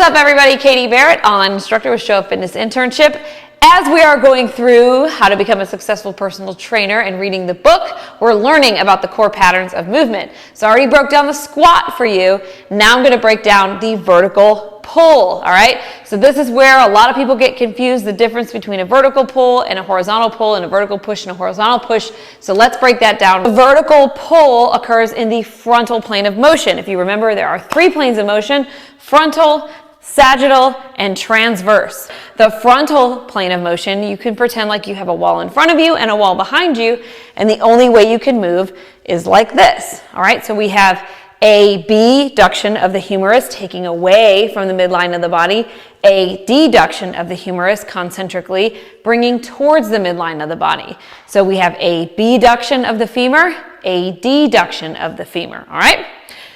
up, everybody? Katie Barrett, online instructor with Show Up Fitness Internship. As we are going through how to become a successful personal trainer and reading the book, we're learning about the core patterns of movement. So I already broke down the squat for you. Now I'm going to break down the vertical pull, all right? So this is where a lot of people get confused, the difference between a vertical pull and a horizontal pull, and a vertical push and a horizontal push. So let's break that down. The vertical pull occurs in the frontal plane of motion. If you remember, there are 3 planes of motion: frontal, sagittal, and transverse. The frontal plane of motion, you can pretend like you have a wall in front of you and a wall behind you, and the only way you can move is like this, all right? So we have a abduction of the humerus, taking away from the midline of the body, a deduction of the humerus concentrically, bringing towards the midline of the body. So we have a abduction of the femur, a deduction of the femur, all right?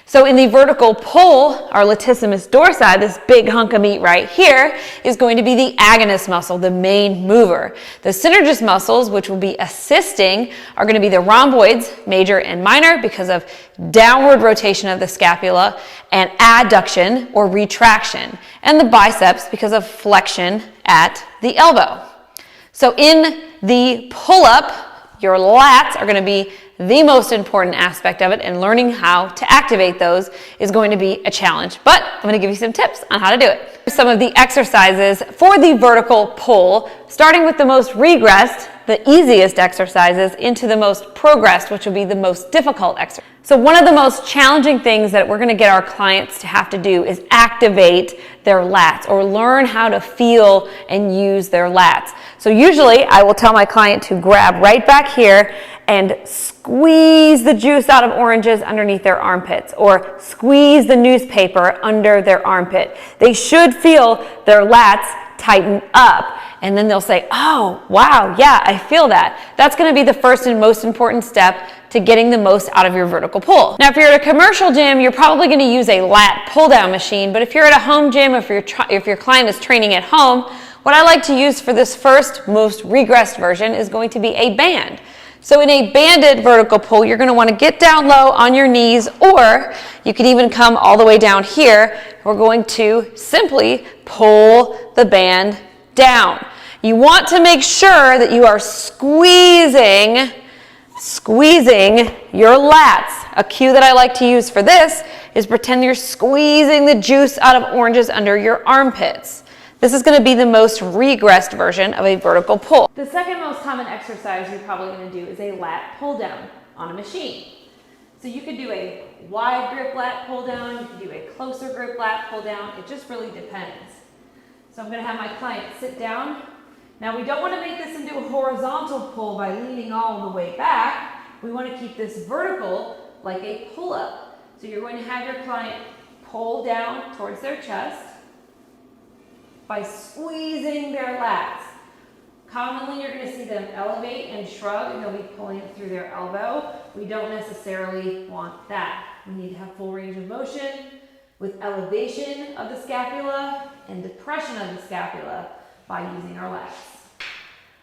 So in the vertical pull, our latissimus dorsi, this big hunk of meat right here, is going to be the agonist muscle, the main mover. The synergist muscles, which will be assisting, are going to be the rhomboids, major and minor, because of downward rotation of the scapula, and adduction or retraction, and the biceps because of flexion at the elbow. So in the pull-up, your lats are going to be the most important aspect of it, and learning how to activate those is going to be a challenge. But I'm going to give you some tips on how to do it. Some of the exercises for the vertical pull, starting with the most regressed, the easiest exercises, into the most progressed, which will be the most difficult exercise. So one of the most challenging things that we're going to get our clients to have to do is activate their lats, or learn how to feel and use their lats. So usually I will tell my client to grab right back here and squeeze the juice out of oranges underneath their armpits, or squeeze the newspaper under their armpit. They should feel their lats tighten up, and then they'll say, oh, wow, yeah, I feel that. That's going to be the first and most important step to getting the most out of your vertical pull. Now, if you're at a commercial gym, you're probably going to use a lat pull-down machine, but if you're at a home gym, if your client is training at home, what I like to use for this first, most regressed version is going to be a band. So in a banded vertical pull, you're going to want to get down low on your knees, or you could even come all the way down here. We're going to simply pull the band down. You want to make sure that you are squeezing your lats. A cue that I like to use for this is pretend you're squeezing the juice out of oranges under your armpits. This is going to be the most regressed version of a vertical pull. The second most common exercise you're probably going to do is a lat pull down on a machine. So you could do a wide grip lat pull down, you can do a closer grip lat pull down. It just really depends. So I'm going to have my client sit down. Now we don't want to make this into a horizontal pull by leaning all the way back. We want to keep this vertical like a pull-up. So you're going to have your client pull down towards their chest by squeezing their lats. Commonly, you're going to see them elevate and shrug, and they'll be pulling it through their elbow. We don't necessarily want that. We need to have full range of motion with elevation of the scapula and depression of the scapula by using our lats.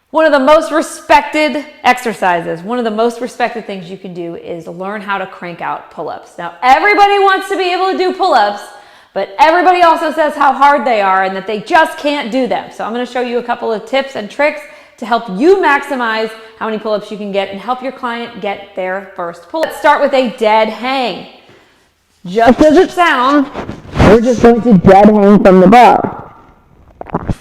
One of the most respected exercises, one of the most respected things you can do is learn how to crank out pull-ups. Now, everybody wants to be able to do pull-ups, but everybody also says how hard they are and that they just can't do them. So I'm going to show you a couple of tips and tricks to help you maximize how many pull-ups you can get and help your client get their first pull-up. Let's start with a dead hang. Just as it sounds, we're just going to dead hang from the bar.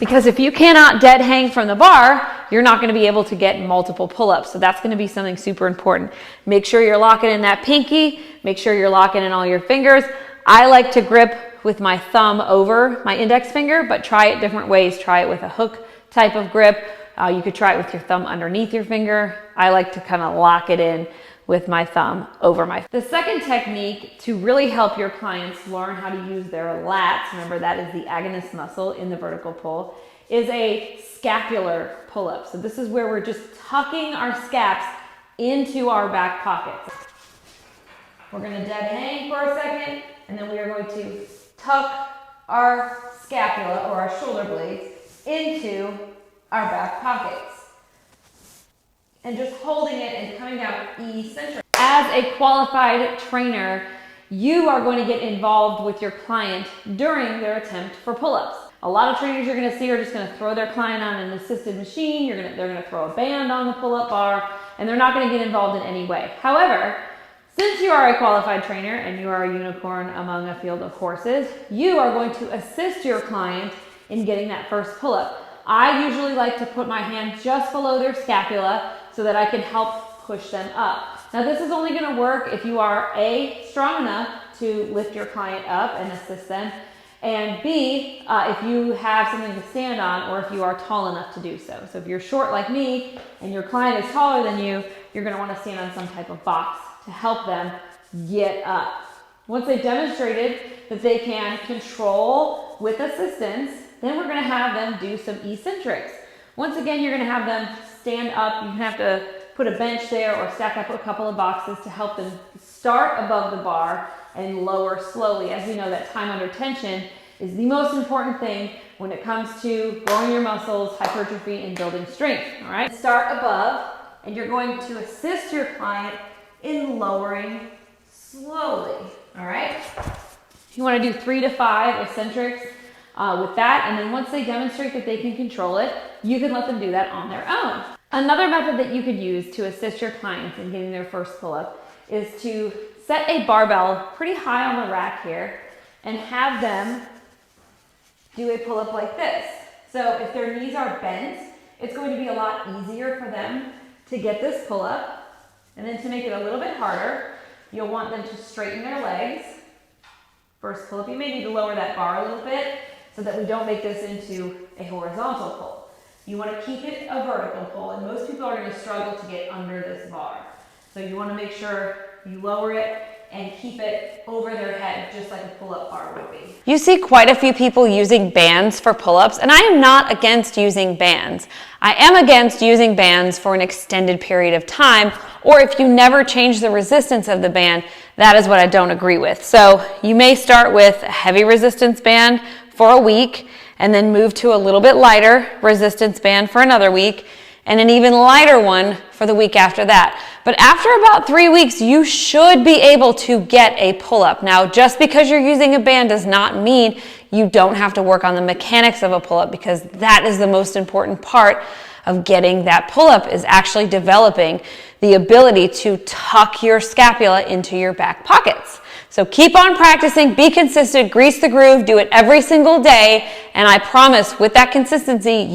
Because if you cannot dead hang from the bar, you're not going to be able to get multiple pull-ups. So that's going to be something super important. Make sure you're locking in that pinky. Make sure you're locking in all your fingers. I like to grip with my thumb over my index finger, but try it different ways. Try it with a hook type of grip. You could try it with your thumb underneath your finger. I like to kind of lock it in with my thumb over my. The second technique to really help your clients learn how to use their lats, remember that is the agonist muscle in the vertical pull, is a scapular pull-up. So this is where we're just tucking our scaps into our back pockets. We're going to dead hang for a second, and then we are going to tuck our scapula or our shoulder blades into our back pockets. And just holding it and coming down eccentric. As a qualified trainer you are going to get involved with your client during their attempt for pull-ups. A lot of trainers you're going to see are just going to throw their client on an assisted machine. They're going to throw a band on the pull-up bar, and they're not going to get involved in any way. However, since you are a qualified trainer and you are a unicorn among a field of horses, you are going to assist your client in getting that first pull-up. I usually like to put my hand just below their scapula so that I can help push them up. Now this is only going to work if you are A, strong enough to lift your client up and assist them, and B, if you have something to stand on or if you are tall enough to do so. So if you're short like me and your client is taller than you, you're going to want to stand on some type of box to help them get up. Once they've demonstrated that they can control with assistance, then we're going to have them do some eccentrics. Once again, you're going to have them stand up. You have to put a bench there or stack up a couple of boxes to help them start above the bar and lower slowly. As we know, that time under tension is the most important thing when it comes to growing your muscles, hypertrophy, and building strength. All right, start above, and you're going to assist your client in lowering slowly. All right, you want to do 3 to 5 eccentrics with that, and then once they demonstrate that they can control it, you can let them do that on their own. Another method that you could use to assist your clients in getting their first pull-up is to set a barbell pretty high on the rack here and have them do a pull-up like this. So if their knees are bent, it's going to be a lot easier for them to get this pull-up. And then to make it a little bit harder, you'll want them to straighten their legs. First pull-up, you may need to lower that bar a little bit so that we don't make this into a horizontal pull. You want to keep it a vertical pull, and most people are going to struggle to get under this bar. So you want to make sure you lower it and keep it over their head, just like a pull-up bar would be. You see quite a few people using bands for pull-ups, and I am not against using bands. I am against using bands for an extended period of time, or if you never change the resistance of the band, that is what I don't agree with. So you may start with a heavy resistance band for a week, and then move to a little bit lighter resistance band for another week, and an even lighter one for the week after that. But after about 3 weeks, you should be able to get a pull-up. Now, just because you're using a band does not mean you don't have to work on the mechanics of a pull-up, because that is the most important part of getting that pull-up, is actually developing the ability to tuck your scapula into your back pockets. So keep on practicing, be consistent, grease the groove, do it every single day, and I promise with that consistency, you